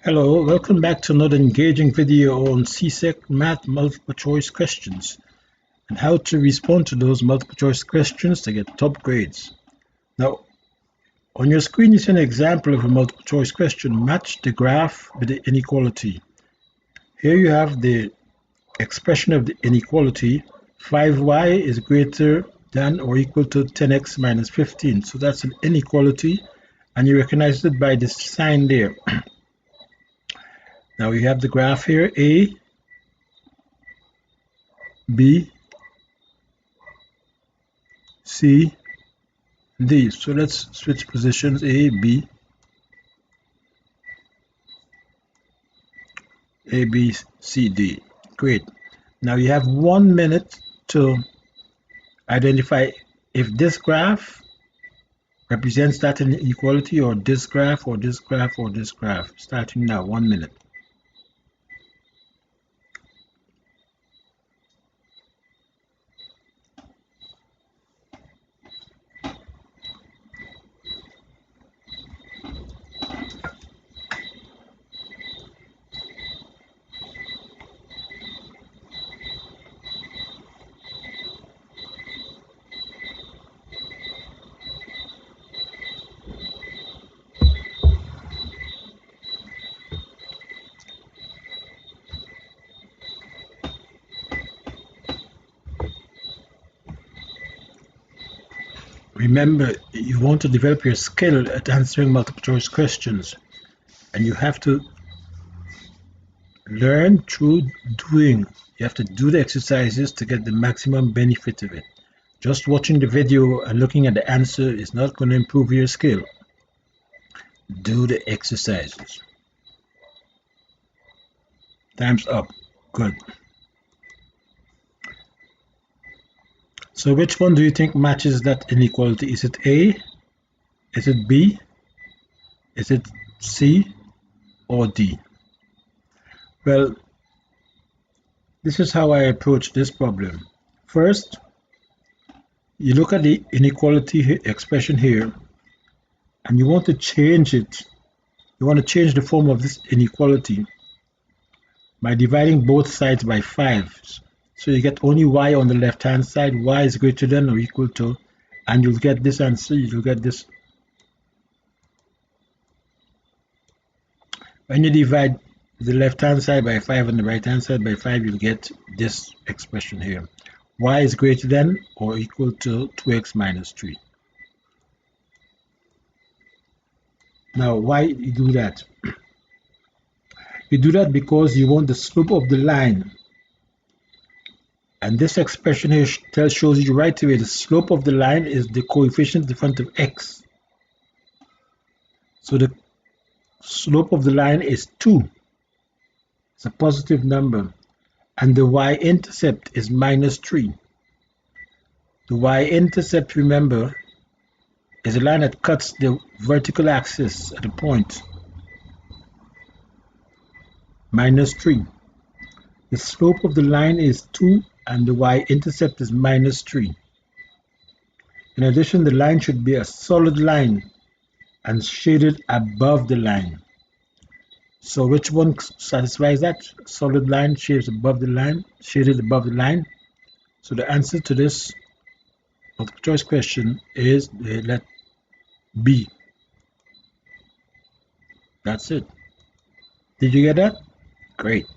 Hello, welcome back to another engaging video on CSEC math multiple choice questions and how to respond to those multiple choice questions to get top grades. Now, on your screen you see an example of a multiple choice question. Match the graph with the inequality. Here you have the expression of the inequality. 5y is greater than or equal to 10x minus 15. So that's an inequality, and you recognize it by this sign there. Now we have the graph here, A, B, C, D. So let's switch positions, A, B, A, B, C, D. Great. Now you have 1 minute to identify if this graph represents that inequality, or this graph, or this graph, or this graph. Starting now, 1 minute. Remember, you want to develop your skill at answering multiple choice questions, and you have to learn through doing. You have to do the exercises to get the maximum benefit of it. Just watching the video and looking at the answer is not going to improve your skill. Do the exercises. Time's up. Good. So which one do you think matches that inequality? Is it A? Is it B? Is it C or D? Well, this is how I approach this problem. First, you look at the inequality expression here, and you want to change it. You want to change the form of this inequality by dividing both sides by 5. So you get only y on the left hand side. Y is greater than or equal to, and you'll get this answer. You'll get this. When you divide the left hand side by 5 and the right hand side by 5, you'll get this expression here. Y is greater than or equal to 2x minus 3. Now, why you do that? You do that because you want the slope of the line. And this expression here shows you right away the slope of the line is the coefficient in front of x. So the slope of the line is 2. It's a positive number. And the y-intercept is minus 3. The y-intercept, remember, is a line that cuts the vertical axis at a point. Minus 3. The slope of the line is 2 and the y-intercept is minus 3. In addition, the line should be a solid line and shaded above the line. So which one satisfies that? Solid line, shaded above the line, shaded above the line. So the answer to this multiple choice question is let B. That's it. Did you get that? Great.